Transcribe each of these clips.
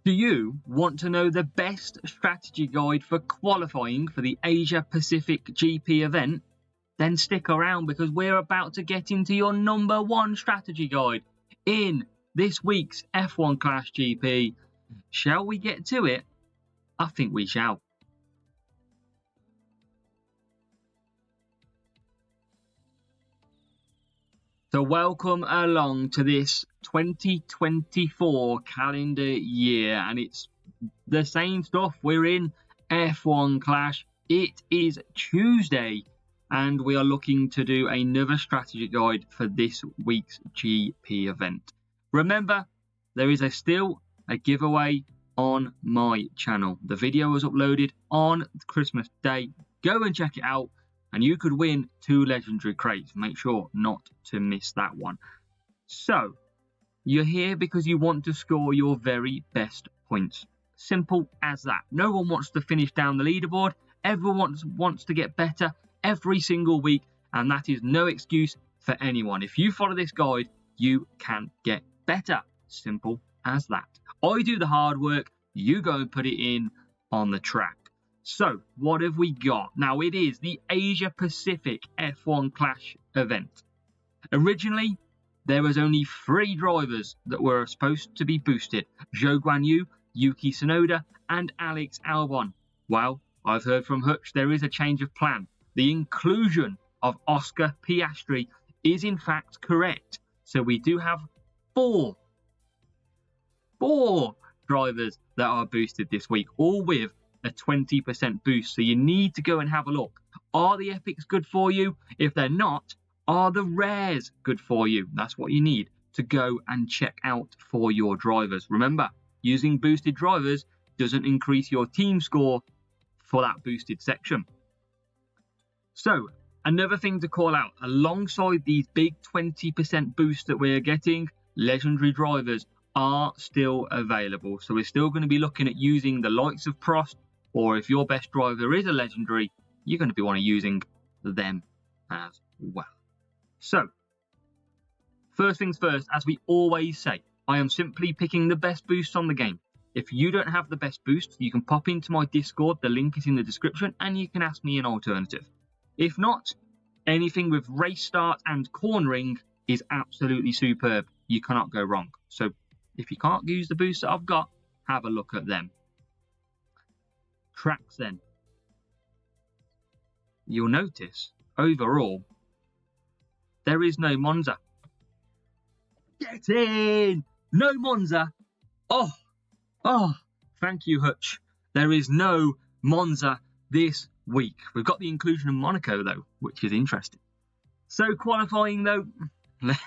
Do you want to know the best strategy guide for qualifying for the Asia Pacific GP event? Then stick around because we're about to get into your number one strategy guide in this week's F1 Clash GP. Shall we get to it? I think we shall. So welcome along to this 2024 calendar year, and it's the same stuff. We're in F1 Clash. It is Tuesday, and we are looking to do another strategy guide for this week's GP event. Remember, there is still a giveaway on my channel. The video was uploaded on Christmas Day. Go and check it out, and you could win 2 legendary crates. Make sure not to miss that one. So, you're here because you want to score your very best points. Simple as that. No one wants to finish down the leaderboard. Everyone wants to get better every single week, and that is no excuse for anyone. If you follow this guide, you can get better. Simple as that. I do the hard work. You go and put it in on the track. So, what have we got? Now, it is the Asia Pacific F1 Clash event. Originally, there was only 3 drivers that were supposed to be boosted. Zhou Guanyu, Yuki Tsunoda, and Alex Albon. Well, I've heard from Hutch there is a change of plan. The inclusion of Oscar Piastri is in fact correct. So we do have 4 drivers that are boosted this week, all with a 20% boost. So you need to go and have a look. Are the epics good for you? If they're not, are the rares good for you? That's what you need to go and check out for your drivers. Remember, using boosted drivers doesn't increase your team score for that boosted section. So, another thing to call out, alongside these big 20% boosts that we're getting, legendary drivers are still available. So we're still going to be looking at using the likes of Prost, or if your best driver is a legendary, you're going to be using them as well. So, first things first, as we always say, I am simply picking the best boosts on the game. If you don't have the best boost, you can pop into my Discord, the link is in the description, and you can ask me an alternative. If not, anything with race start and cornering is absolutely superb. You cannot go wrong. So, if you can't use the boosts that I've got, have a look at them. Tracks then. You'll notice, overall, there is no Monza. Get in! No Monza! Oh, thank you, Hutch. There is no Monza this week. We've got the inclusion of Monaco, though, which is interesting. So, qualifying, though,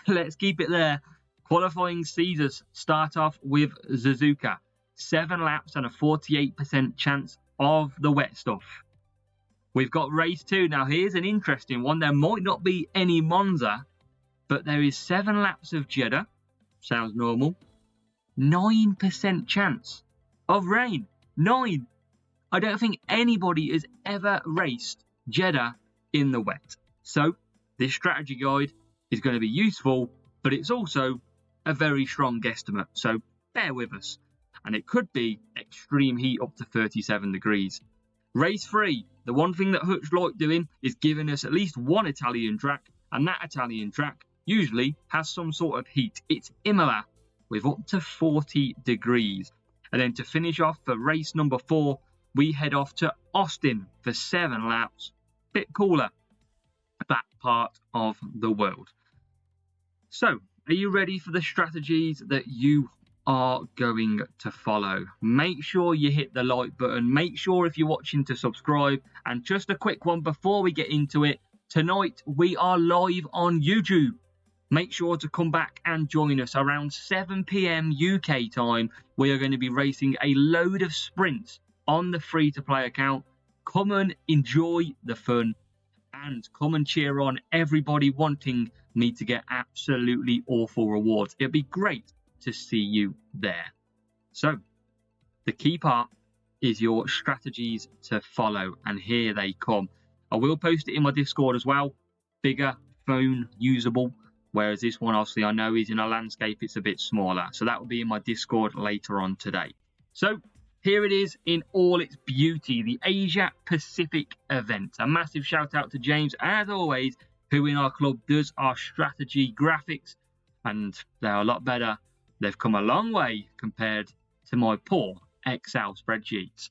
let's keep it there. Qualifying Caesars start off with Suzuka. 7 laps and a 48% chance of the wet stuff. We've got race 2. Now, here's an interesting one. There might not be any Monza, but there is 7 laps of Jeddah. Sounds normal. 9% chance of rain. 9. I don't think anybody has ever raced Jeddah in the wet. So, this strategy guide is going to be useful, but it's also a very strong guesstimate. So, bear with us. And it could be extreme heat up to 37 degrees. Race 3. The one thing that Hutch liked doing is giving us at least one Italian track, and that Italian track usually has some sort of heat. It's Imola with up to 40 degrees. And then to finish off for race number 4, we head off to Austin for 7 laps. Bit cooler, that part of the world. So, are you ready for the strategies that you are going to follow? Make sure you hit the like button. Make sure if you're watching to subscribe. And just a quick one before we get into it. Tonight we are live on YouTube. Make sure to come back and join us around 7 PM UK time. We are going to be racing a load of sprints on the free-to-play account. Come and enjoy the fun and come and cheer on everybody wanting me to get absolutely awful rewards. It'd be great to see you there. So, the key part is your strategies to follow, and here they come. I will post it in my Discord as well. Bigger, phone usable, whereas this one obviously I know is in a landscape, it's a bit smaller. So that will be in my Discord later on today. So here it is in all its beauty, the Asia Pacific event. A massive shout out to James, as always, who in our club does our strategy graphics, and they're a lot better. They've come a long way compared to my poor Excel spreadsheets.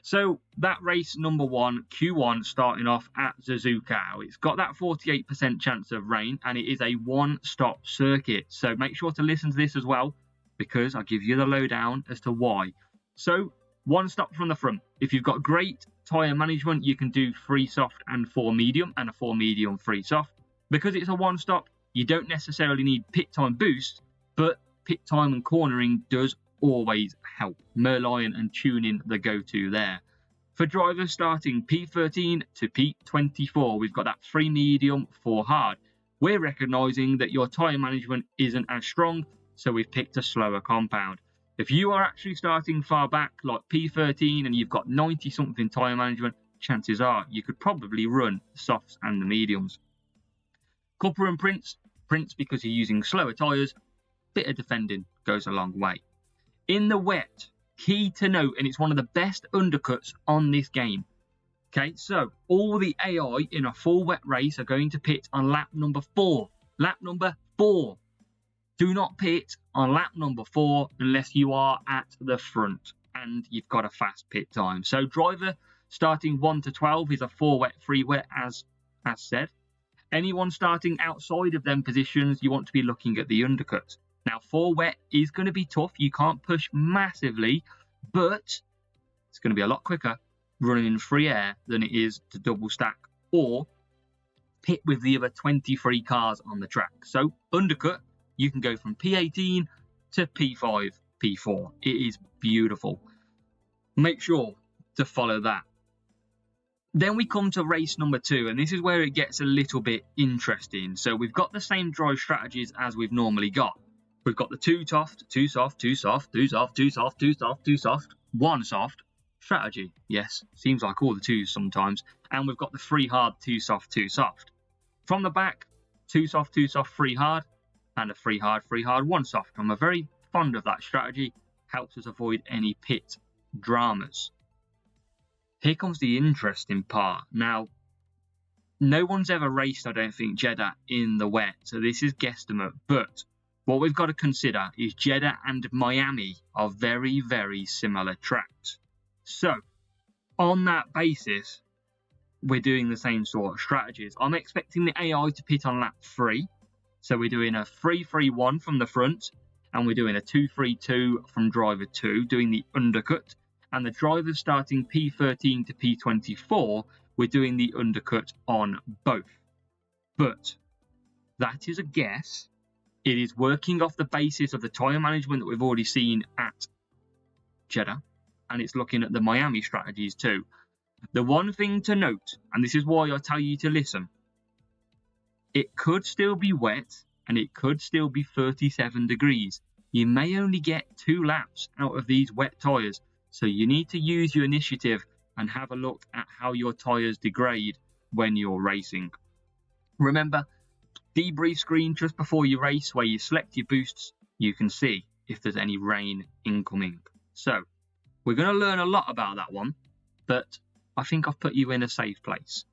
So that race number 1, Q1, starting off at Zuzukao. It's got that 48% chance of rain, and it is a one-stop circuit. So make sure to listen to this as well, because I'll give you the lowdown as to why. So one stop from the front. If you've got great tyre management, you can do 3 soft and 4 medium, and a 4 medium 3 soft. Because it's a one stop, you don't necessarily need pit time boost, but pit time and cornering does always help. Merlion and tuning the go-to there. For drivers starting P13 to P24, we've got that 3 medium, 4 hard. We're recognising that your tyre management isn't as strong, so we've picked a slower compound. If you are actually starting far back, like P13, and you've got 90-something tyre management, chances are you could probably run the softs and the mediums. Cupper and Prince because you're using slower tyres, bit of defending goes a long way. In the wet, key to note, and it's one of the best undercuts on this game. Okay, so all the AI in a full wet race are going to pit on lap number 4. Lap number 4. Do not pit on lap number 4 unless you are at the front and you've got a fast pit time. So driver starting 1 to 12 is a 4 wet, 3 wet as said. Anyone starting outside of them positions, you want to be looking at the undercut. Now 4 wet is going to be tough. You can't push massively, but it's going to be a lot quicker running in free air than it is to double stack or pit with the other 23 cars on the track. So undercut, you can go from P18 to P5, P4. It is beautiful. Make sure to follow that. Then we come to race number 2, and this is where it gets a little bit interesting. So we've got the same drive strategies as we've normally got. We've got the 2 soft, 2 soft, 2 soft, 2 soft, 2 soft, 2 soft, 2 soft, 1 soft strategy. Yes, seems like all the 2s sometimes. And we've got the 3 hard, 2 soft, 2 soft. From the back, 2 soft, 3 hard, and a 3 hard, 1 soft. I'm very fond of that strategy. Helps us avoid any pit dramas. Here comes the interesting part. Now, no one's ever raced, I don't think, Jeddah in the wet, so this is guesstimate, but what we've got to consider is Jeddah and Miami are very, very similar tracks. So, on that basis, we're doing the same sort of strategies. I'm expecting the AI to pit on lap 3, so we're doing a 3-3-1 from the front, and we're doing a 2-3-2 from driver 2, doing the undercut. And the drivers starting P13 to P24, we're doing the undercut on both. But that is a guess. It is working off the basis of the tyre management that we've already seen at Jeddah, and it's looking at the Miami strategies too. The one thing to note, and this is why I tell you to listen, it could still be wet and it could still be 37 degrees. You may only get 2 laps out of these wet tyres. So you need to use your initiative and have a look at how your tyres degrade when you're racing. Remember, debrief screen just before you race where you select your boosts, you can see if there's any rain incoming. So we're going to learn a lot about that one, but I think I've put you in a safe place.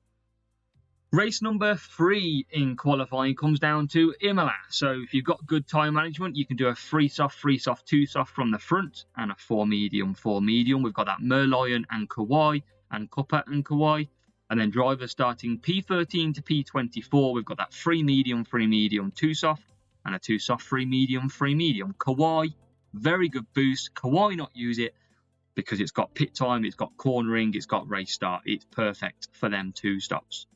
Race number 3 in qualifying comes down to Imola. So if you've got good tyre management, you can do a 3 soft, 2 soft from the front and a 4 medium, 4 medium. We've got that Merlion and Kawai and Cupper and Kawai. And then drivers starting P13 to P24, we've got that 3 medium, 2 soft and a 2 soft, 3 medium. Kawai, very good boost. Kawai not use it because it's got pit time, it's got cornering, it's got race start. It's perfect for them 2 stops.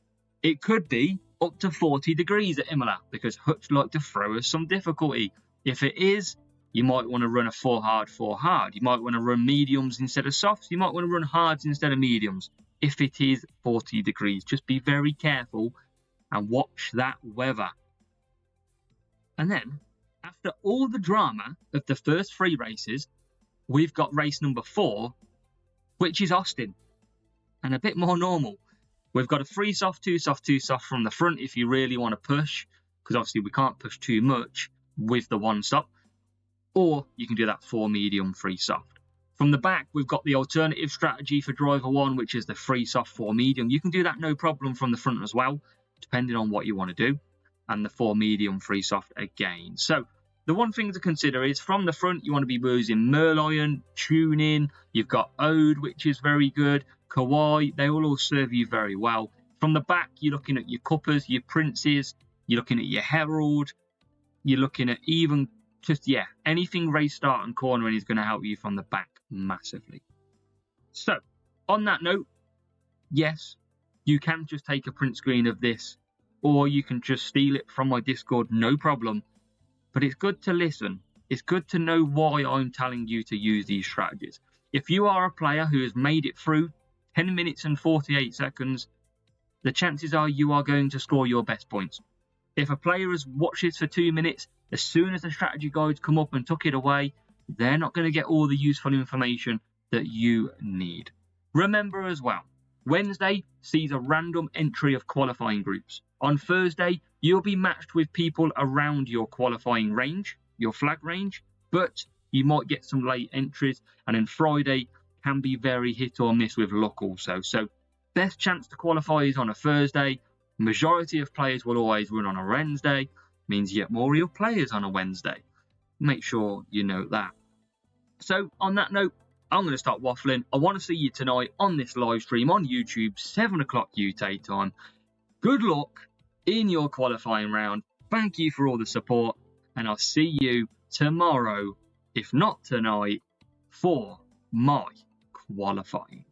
It could be up to 40 degrees at Imola because Hutch like to throw us some difficulty. If it is, you might want to run a 4 hard, 4 hard. You might want to run mediums instead of softs. You might want to run hards instead of mediums. If it is 40 degrees, just be very careful and watch that weather. And then, after all the drama of the first 3 races, we've got race number 4, which is Austin, and a bit more normal. We've got a 3 soft, 2 soft, 2 soft from the front if you really want to push, because obviously we can't push too much with the 1 stop. Or you can do that 4 medium, 3 soft. From the back, we've got the alternative strategy for driver 1, which is the free soft 4 medium. You can do that no problem from the front as well, depending on what you want to do. And the 4 medium free soft again. So the one thing to consider is from the front, you want to be using Merlion, Tuning. You've got Ode, which is very good. Kawaii, they will all serve you very well. From the back, you're looking at your Cuppers, your Princes. You're looking at your Herald. You're looking at even just, yeah, anything race start and cornering is going to help you from the back massively. So, on that note, yes, you can just take a print screen of this, or you can just steal it from my Discord, no problem. But it's good to listen. It's good to know why I'm telling you to use these strategies. If you are a player who has made it through 10 minutes and 48 seconds, the chances are you are going to score your best points. If a player has watched this for 2 minutes, as soon as the strategy guides come up and took it away, they're not going to get all the useful information that you need. Remember as well, Wednesday sees a random entry of qualifying groups. On Thursday, you'll be matched with people around your qualifying range, your flag range, but you might get some late entries, and then Friday can be very hit or miss with luck also. So best chance to qualify is on a Thursday. Majority of players will always run on a Wednesday, means you get more real players on a Wednesday. Make sure you know that. So on that note, I'm going to start waffling. I want to see you tonight on this live stream on YouTube, 7 o'clock UK time. Good luck in your qualifying round. Thank you for all the support, and I'll see you tomorrow, if not tonight, for my qualifying.